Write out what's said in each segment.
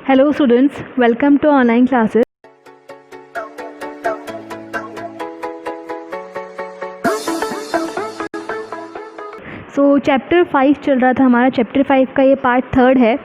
Hello students, welcome to online classes. So chapter 5 चल रहा था हमारा। चैप्टर 5 का ये पार्ट 3 है।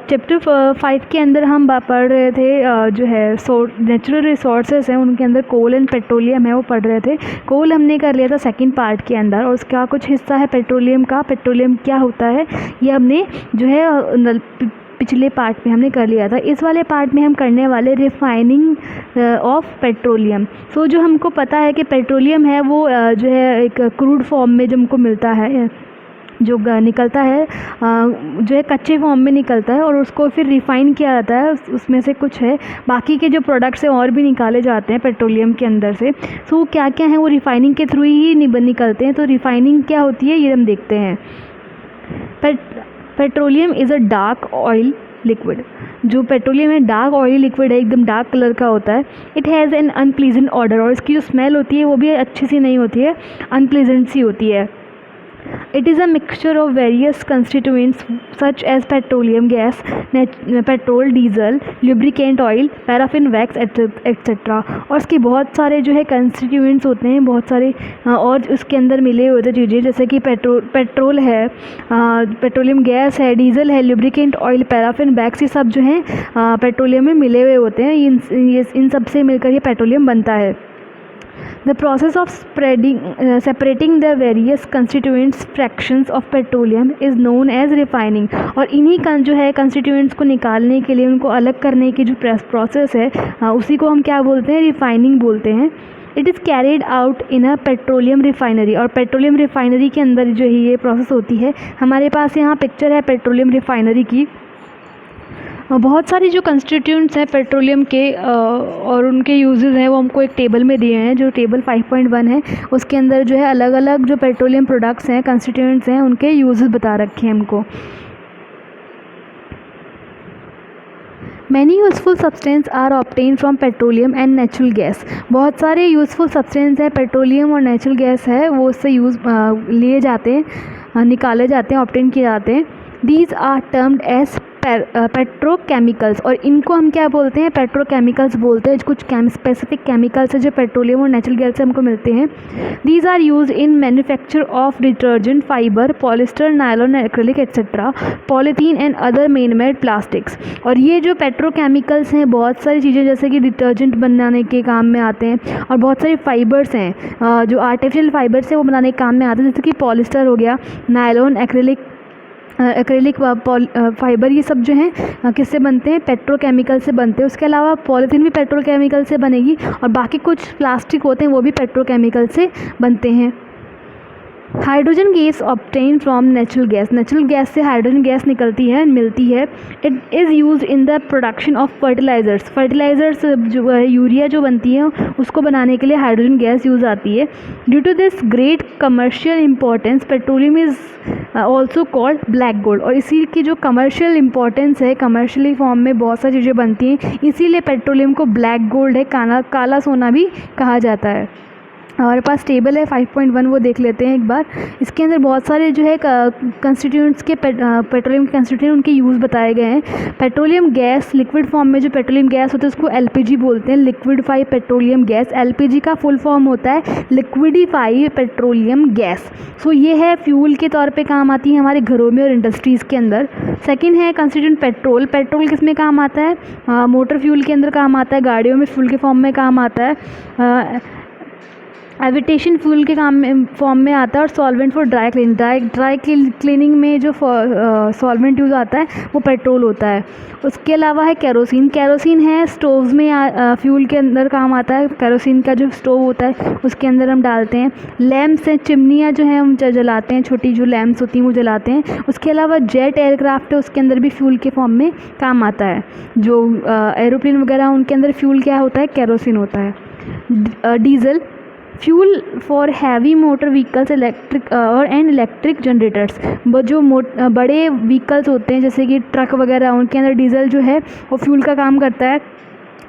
चैप्टर 5 के अंदर हम पढ़ रहे थे जो है नेचुरल रिसोर्सेज हैं, उनके अंदर कोल एंड पेट्रोलियम है वो पढ़ रहे थे। कोल हमने कर लिया था सेकंड पार्ट के अंदर, और उसका कुछ हिस्सा है पेट्रोलियम का। पेट्रोलियम क्या होता है ये हमने जो है पिछले पार्ट में हमने कर लिया था। इस वाले पार्ट में हम करने वाले रिफाइनिंग ऑफ पेट्रोलियम। सो जो हमको पता है कि पेट्रोलियम है वो जो है एक क्रूड फॉर्म में जो हमको मिलता है, जो निकलता है जो है कच्चे फॉर्म में निकलता है, और उसको फिर रिफ़ाइन किया जाता है। उसमें से कुछ है बाकी के जो प्रोडक्ट्स हैं और भी निकाले जाते हैं पेट्रोलियम के अंदर से। सो क्या क्या है वो रिफ़ाइनिंग के थ्रू ही निकलते हैं। तो रिफ़ाइनिंग क्या होती है ये हम देखते हैं। Petroleum is a dark oil liquid. जो पेट्रोलियम है डार्क ऑयली लिक्विड है, एकदम डार्क कलर का होता है। It has an unpleasant order, और इसकी जो स्मेल होती है वो भी अच्छी सी नहीं होती है, अनप्लीजेंट सी होती है। It is a mixture of various constituents such as petroleum gas, petrol, diesel, lubricant oil, paraffin wax, etc. और इसके बहुत सारे जो है constituents होते हैं, बहुत सारे और उसके अंदर मिले हुए होते चीज़ें, जैसे कि पेट्रोल है, पेट्रोलियम गैस है, डीजल है, lubricant ऑयल, पैराफिन वैक्स, ये सब जो हैं पेट्रोलियम में मिले हुए होते हैं। इन सब से मिलकर ये पेट्रोलियम बनता है। The process of separating the various constituents fractions of petroleum is known as refining। और इन्हीं का जो है constituents को निकालने के लिए, उनको अलग करने की जो प्रोसेस है उसी को हम क्या बोलते हैं, रिफाइनिंग बोलते हैं। It is carried out in a petroleum refinery, और पेट्रोलियम रिफाइनरी के अंदर जो है ये प्रोसेस होती है। हमारे पास यहाँ पिक्चर है पेट्रोलियम रिफाइनरी की। बहुत सारी जो कंस्टिट्यूंट्स हैं पेट्रोलियम के और उनके यूजेस हैं वो हमको एक टेबल में दिए हैं, जो टेबल 5.1 है। उसके अंदर जो है अलग अलग जो पेट्रोलियम प्रोडक्ट्स हैं, कंस्टिट्यूंट्स हैं, उनके यूजेस बता रखे हैं हमको। Many useful substance are obtain from petroleum and natural gas. बहुत सारे यूज़फुल सब्सटेंस हैं, पेट्रोलियम और नेचुरल गैस है, वो उससे लिए जाते हैं, निकाले जाते हैं, ऑब्टेन किए जाते हैं। These are termed as petrochemicals, और इनको हम क्या बोलते हैं, पेट्रोकेमिकल्स बोलते हैं। कुछ स्पेसिफिक केमिकल्स है जो पेट्रोलियम और नेचुरल गैस से हमको मिलते हैं। These are use in manufacture of detergent, fibre, polyester, nylon, acrylic etcetera, polythene and other man made plastics. और ये जो पेट्रोकेमिकल्स हैं बहुत सारी चीज़ें जैसे कि डिटर्जेंट बनाने के काम में आते हैं, और बहुत सारे फाइबर्स हैं जो आर्टिफिशियल फाइबर्स हैं वो बनाने के काम में आते हैं, जैसे कि पॉलिस्टर हो गया, नायलॉन, एक्रिलिक फाइबर, ये सब जो हैं किससे बनते हैं, पेट्रोकेमिकल से बनते हैं। उसके अलावा पॉलीथीन भी पेट्रोकेमिकल से बनेगी, और बाकी कुछ प्लास्टिक होते हैं वो भी पेट्रोकेमिकल से बनते हैं। Hydrogen gas obtain from natural gas. Natural gas से हाइड्रोजन गैस निकलती है, मिलती है। It is use in the production of fertilizers. Fertilizers जो है यूरिया जो बनती है उसको बनाने के लिए हाइड्रोजन गैस यूज़ आती है। Due to this great commercial importance petroleum is also called black gold. और इसी की जो कमर्शियल इंपॉर्टेंस है, कमर्शियली फॉर्म में बहुत सारी चीज़ें बनती हैं, इसीलिए पेट्रोलियम को ब्लैक गोल्ड है, काला सोना भी कहा जाता है। हमारे पास टेबल है 5.1, वो देख लेते हैं एक बार। इसके अंदर बहुत सारे जो है कंस्टिट्यूंट्स के पेट्रोलियम के कंस्टिट्यूंट उनके यूज़ बताए गए हैं। पेट्रोलियम गैस लिक्विड फॉर्म में जो पेट्रोलियम गैस होता है उसको एलपीजी बोलते हैं, लिक्विडिफाई पेट्रोलियम गैस। एलपीजी का फुल फॉर्म होता है लिक्विडिफाई पेट्रोलियम गैस। सो ये है फ्यूल के तौर पे काम आती है हमारे घरों में और इंडस्ट्रीज़ के अंदर। सेकेंड है कंस्टिट्यूंट पेट्रोल। पेट्रोल किस में काम आता है, मोटर फ्यूल के अंदर काम आता है, गाड़ियों में फ्यूल के फॉर्म में काम आता है, एविटेशन फ्यूल के फॉर्म में आता है, और solvent for dry cleaning. Dry cleaning में जो सॉल्वेंट यूज़ आता है वो पेट्रोल होता है। उसके अलावा है केरोसिन। केरोसिन है स्टोव्स में फ्यूल के अंदर काम आता है। केरोसिन का जो स्टोव होता है उसके अंदर हम डालते हैं। लैम्प्स हैं, चिमनियाँ जो हैं हम जलाते हैं, छोटी जो लैम्प्स होती हैं वो जलाते हैं। उसके अलावा जेट एयरक्राफ्ट है, उसके अंदर भी फ्यूल के फॉर्म में काम आता है। जो एरोप्लेन वगैरह उनके अंदर फ्यूल क्या होता है, केरोसिन होता है। Diesel fuel for heavy motor vehicles, electric और एंड इलेक्ट्रिक जनरेटर्स। जो बड़े व्हीकल्स होते हैं जैसे कि ट्रक वगैरह, उनके अंदर डीजल जो है वो फ्यूल का काम करता है।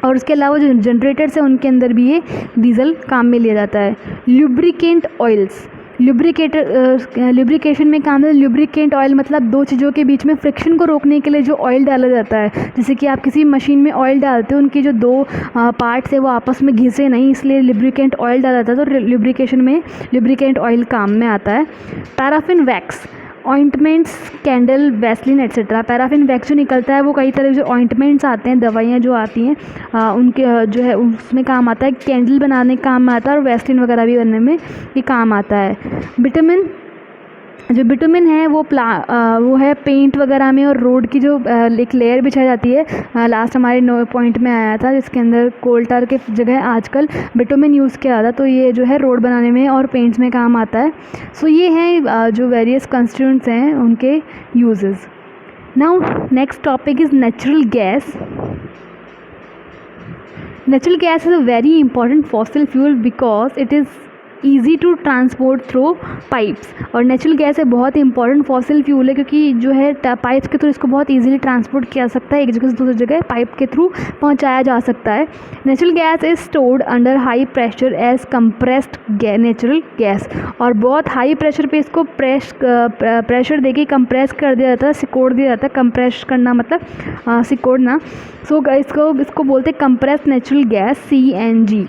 और उसके अलावा जो जनरेटर्स हैं उनके अंदर भी ये डीजल काम में लिया जाता है। लुब्रिकेंट ऑयल्स, लुब्रिकेशन में काम है। लुब्रिकेंट ऑयल मतलब दो चीज़ों के बीच में फ्रिक्शन को रोकने के लिए जो ऑयल डाला जाता है, जैसे कि आप किसी मशीन में ऑयल डालते हो, उनकी जो दो पार्ट्स है वो आपस में घिसे नहीं, इसलिए लुब्रिकेंट ऑयल डाला जाता है। तो लुब्रिकेशन में लुब्रिकेंट ऑयल काम में आता है। Paraffin wax, ointments, candle, Vaseline etcetera. Paraffin wax जो निकलता है वो कई तरह जो ऑइंटमेंट्स आते हैं, दवाइयाँ जो आती हैं उनके जो है उसमें काम आता है। कैंडल बनाने का काम में आता है और वैसलिन वगैरह भी बनने में ये काम आता है। बिटुमिन, जो बिटुमिन है वो है पेंट वगैरह में और रोड की जो एक लेयर बिछाई जाती है। लास्ट हमारे 9 पॉइंट में आया था जिसके अंदर कोल टार के जगह आजकल बिटुमिन यूज़ किया जाता है, तो ये जो है रोड बनाने में और पेंट्स में काम आता है। सो ये हैं जो वेरियस कंस्टिट्यूएंट्स हैं उनके uses. Now next topic is natural gas. Natural gas is a very important fossil fuel because it is easy to transport through pipes. और नेचुरल गैस है बहुत इंपॉर्टेंट फॉसिल फ्यूल है क्योंकि जो है पाइप्स के थ्रू इसको बहुत इजीली ट्रांसपोर्ट किया जा सकता है, एक जगह से दूसरी जगह पाइप के थ्रू पहुंचाया जा सकता है। Natural gas is stored under high pressure as compressed natural gas, और बहुत हाई प्रेशर पे इसको प्रेशर देके कंप्रेस कर दिया जाता है, सिकोड़ दिया जाता है। कंप्रेस करना मतलब सिकोड़ना। सो इसको बोलते हैं कंप्रेस्ड नेचुरल गैस, CNG,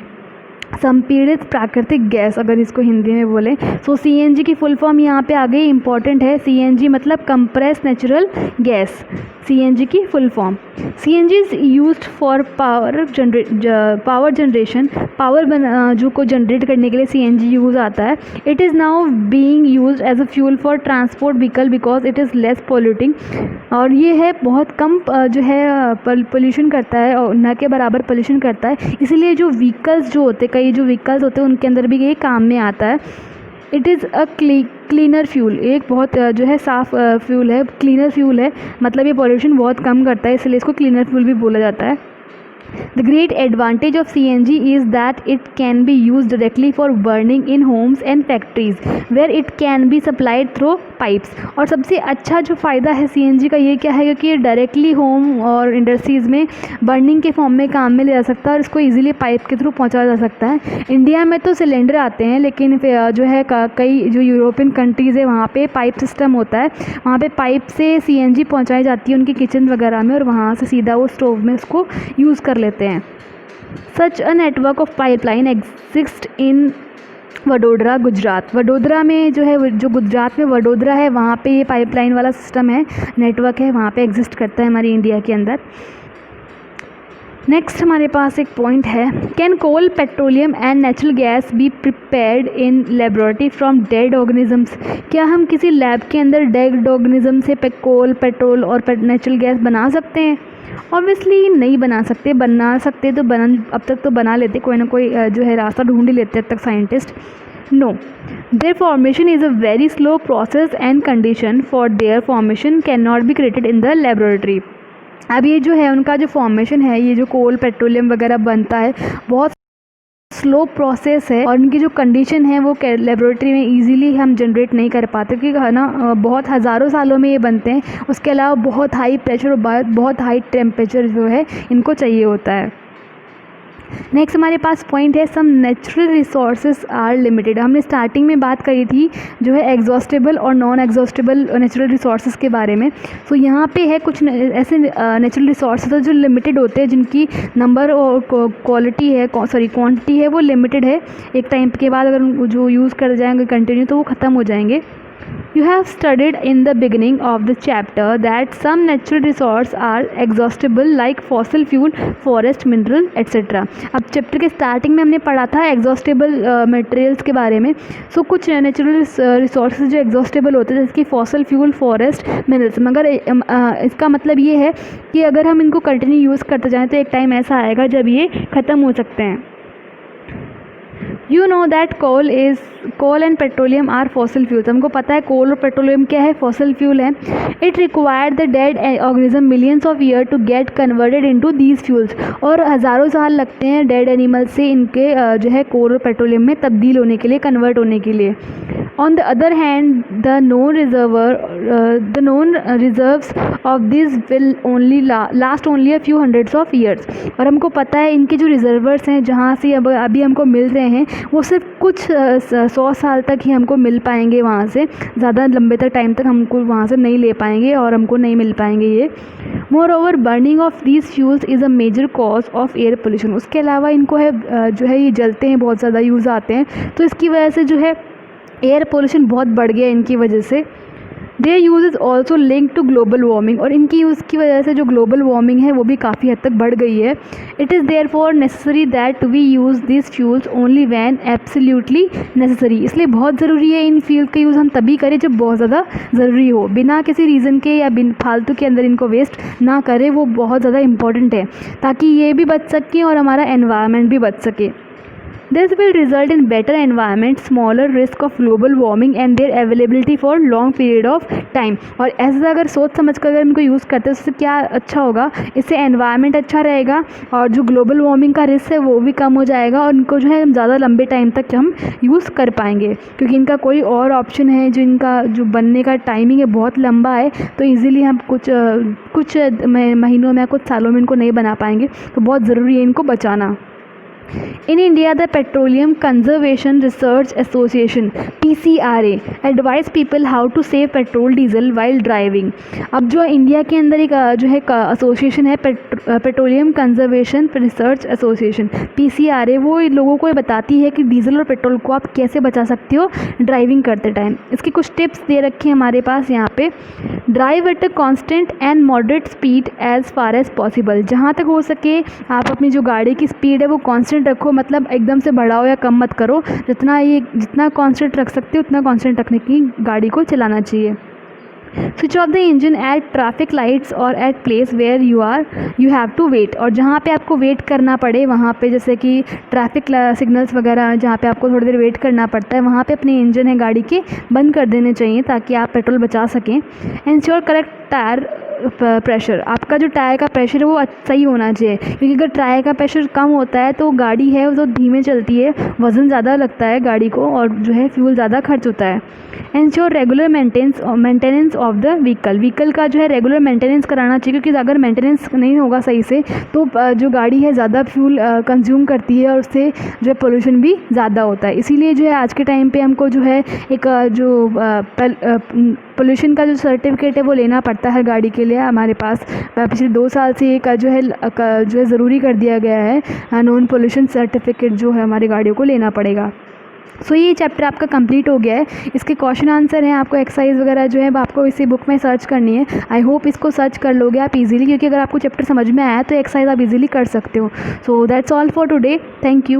संपीड़ित प्राकृतिक गैस अगर इसको हिंदी में बोलें। सो CNG की फुल फॉर्म यहाँ पे आ गई, इंपॉर्टेंट है। CNG मतलब कंप्रेस नेचुरल गैस, CNG की full form. CNG is used for power generation, power जो को जनरेट करने के लिए CNG यूज़ आता है। It is now being used as a fuel for transport vehicle because it is less polluting, और ये है बहुत कम जो है पोल्यूशन करता है और न के बराबर पोल्यूशन करता है, इसीलिए जो व्हीकल्स जो होते हैं, कई जो व्हीकल्स होते हैं उनके अंदर भी ये काम में आता है। It is a cleaner fuel, एक बहुत जो है साफ़ फ्यूल है, क्लीनर फ्यूल है, मतलब ये पॉल्यूशन बहुत कम करता है, इसलिए इसको क्लीनर फ्यूल भी बोला जाता है। The great advantage of CNG is that it can be used directly for burning in homes and factories where it can be supplied through pipes। और सबसे अच्छा जो फ़ायदा है CNG का ये क्या है, क्योंकि ये डायरेक्टली होम और इंडस्ट्रीज़ में बर्निंग के फॉर्म में काम में ले जा सकता है और इसको इजीली पाइप के थ्रू पहुंचाया जा सकता है। इंडिया में तो सिलेंडर आते हैं, लेकिन जो है कई जो यूरोपियन कंट्रीज़ है वहाँ पे पाइप सिस्टम होता है, वहाँ पे पाइप से CNG पहुँचाई जाती है उनके किचन वगैरह में, और वहाँ से सीधा वो स्टोव में उसको यूज़ कर लेते हैं। Such a network of pipeline exist in Vadodara, Gujarat. Vadodara में जो है, जो गुजरात में वडोदरा है, वहाँ पे ये पाइपलाइन वाला सिस्टम है, नेटवर्क है, वहाँ पे एग्जिस्ट करता है हमारी इंडिया के अंदर। नेक्स्ट हमारे पास एक पॉइंट है, can coal, petroleum and natural gas be prepared in laboratory from dead organisms. क्या हम किसी लैब के अंदर डेड ऑर्गेनिज्म से कोल, पेट्रोल और नेचुरल गैस बना सकते हैं? ऑब्वियसली नहीं बना सकते। बना सकते तो अब तक तो बना लेते, कोई ना कोई जो है रास्ता ढूंढ ही लेते अब तक scientist. No, their formation is a very slow process and condition for their formation can not be created in the laboratory. अब ये जो है उनका जो फॉर्मेशन है, ये जो कोल, पेट्रोलियम वगैरह बनता है, बहुत स्लो प्रोसेस है, और इनकी जो कंडीशन है वो लेबोरेटरी में इजीली हम जनरेट नहीं कर पाते, क्योंकि है ना बहुत हज़ारों सालों में ये बनते हैं। उसके अलावा बहुत हाई प्रेशर और बहुत हाई टेम्परेचर जो है इनको चाहिए होता है। नेक्स्ट हमारे पास पॉइंट है, some natural resources are limited. हमने स्टार्टिंग में बात करी थी जो है एग्जॉस्टेबल और नॉन एग्जॉस्टेबल नेचुरल रिसोर्सेज के बारे में। सो यहाँ पे है कुछ ऐसे नेचुरल रिसोर्सेज जो लिमिटेड होते हैं, जिनकी नंबर और क्वांटिटी है वो लिमिटेड है। एक टाइम के बाद अगर जो यूज़ कर जाएंगे कंटिन्यू तो वो ख़त्म हो जाएंगे। You have studied in the beginning of the chapter that some natural resources are exhaustible like fossil fuel, forest, mineral, etc. अब चैप्टर के स्टार्टिंग में हमने पढ़ा था एग्जॉस्टेबल मटेरियल्स के बारे में। सो कुछ नेचुरल रिसोर्सेज जो एग्जॉस्टेबल होते हैं, जैसे कि फॉसल फ्यूल, फॉरेस्ट, मिनरल्स, मगर इसका मतलब ये है कि अगर हम इनको कंटिन्यू यूज़ करते जाएँ तो एक टाइम ऐसा आएगा जब ये ख़त्म हो सकते हैं। You know that coal and petroleum are fossil fuels। हमको पता है कोल और पेट्रोलियम क्या है, फॉसल फ्यूल है। It required the dead organism millions of years to get converted into these fuels। और हज़ारों साल लगते हैं डेड एनिमल से इनके जो है कोल और पेट्रोलियम में तब्दील होने के लिए, कन्वर्ट होने के लिए। On the other hand, the known reserves of these will only last only a few hundreds of years। और हमको पता है इनके जो रिजर्वर्स हैं, जहाँ से अभी हमको मिल रहे हैं, वो सिर्फ कुछ 100 साल तक ही हमको मिल पाएंगे वहाँ से, ज़्यादा लंबे तक टाइम तक हमको वहाँ से नहीं ले पाएंगे और हमको नहीं मिल पाएंगे ये। Moreover burning of these fuels is a major cause of air pollution. उसके अलावा इनको जो है ये जलते हैं, बहुत ज़्यादा यूज़ आते हैं, तो इसकी वजह से जो है एयर पोल्यूशन बहुत बढ़ गया इनकी वजह से। Their use is also link to global warming, और इनकी यूज़ की वजह से जो ग्लोबल वार्मिंग है वो भी काफ़ी हद तक बढ़ गई है। It is therefore necessary that we use this fuels only when absolutely necessary. इसलिए बहुत ज़रूरी है इन फ्यूल का यूज़ हम तभी करें जब बहुत ज़्यादा ज़रूरी हो, बिना किसी रीज़न के या बिन फालतू के अंदर इनको वेस्ट ना करें। वो बहुत ज़्यादा इंपॉर्टेंट है ताकि ये भी बच सकें और हमारा एनवायरनमेंट भी बच सके। This will result in better environment, smaller risk of global warming and their availability for long period of time। और ऐसा अगर सोच समझ कर अगर इनको यूज़ करते हैं उससे क्या अच्छा होगा, इससे एनवायरनमेंट अच्छा रहेगा और जो ग्लोबल वार्मिंग का रिस्क है वो भी कम हो जाएगा, और इनको जो है हम ज़्यादा लंबे टाइम तक हम यूज़ कर पाएंगे, क्योंकि इनका कोई और ऑप्शन है जो इनका जो बनने का टाइमिंग है बहुत लंबा है, तो ईज़िली हम कुछ महीनों में कुछ सालों में इनको नहीं बना पाएंगे। तो बहुत ज़रूरी है इनको बचाना। In India, the Petroleum Conservation Research Association (PCRA) advise people how to save petrol diesel while driving। अब जो इंडिया के अंदर एक जो है एसोसिएशन है petroleum conservation research association (PCRA), वो लोगों को बताती है कि डीजल और पेट्रोल को आप कैसे बचा सकते हो ड्राइविंग करते टाइम। इसकी कुछ टिप्स दे रखे हैं हमारे पास यहाँ पे। Drive at a constant and moderate speed as far as possible. जहाँ तक हो सके आप अपनी जो गाड़ी की स्पीड है वो कांस्टेंट रखो, मतलब एकदम से बढ़ाओ या कम मत करो। जितना कांस्टेंट रख सकते हो उतना कांस्टेंट रखने की गाड़ी को चलाना चाहिए। Switch off the engine at traffic lights और at place where you have to wait. और जहाँ पे आपको वेट करना पड़े वहाँ पे, जैसे कि ट्रैफिक सिग्नल्स वगैरह जहाँ पे आपको थोड़ी देर वेट करना पड़ता है, वहाँ पे अपने इंजन है गाड़ी के बंद कर देने चाहिए ताकि आप पेट्रोल बचा सकें। Ensure correct tyre pressure. आपका जो टायर का प्रेशर है वो सही होना चाहिए, क्योंकि अगर टायर का प्रेशर कम होता है तो गाड़ी है वो धीमे चलती है, वज़न ज़्यादा लगता है गाड़ी को और जो है फ्यूल ज़्यादा खर्च होता है। Ensure regular maintenance of the vehicle का जो है रेगुलर मेंटेनेंस कराना चाहिए, क्योंकि अगर मेंटेनेंस नहीं होगा सही से तो जो गाड़ी है ज़्यादा फ्यूल कंज्यूम करती है और उससे जो है पोल्यूशन भी ज़्यादा होता है। इसीलिए जो है आज के टाइम पे हमको जो है एक जो पोल्यूशन का जो सर्टिफिकेट है वो लेना पड़ता है गाड़ी के लिए। हमारे पास पिछले 2 साल से एक जो है ज़रूरी कर दिया गया है, नॉन पोल्यूशन सर्टिफिकेट जो है हमारी गाड़ियों को लेना पड़ेगा। सो ये चैप्टर आपका कंप्लीट हो गया है। इसके क्वेश्चन आंसर हैं, आपको एक्सरसाइज वगैरह जो है आपको इसी बुक में सर्च करनी है। आई होप इसको सर्च कर लोगे आप इजीली, क्योंकि अगर आपको चैप्टर समझ में आया तो एक्सरसाइज आप इजीली कर सकते हो। So that's all for today. Thank you.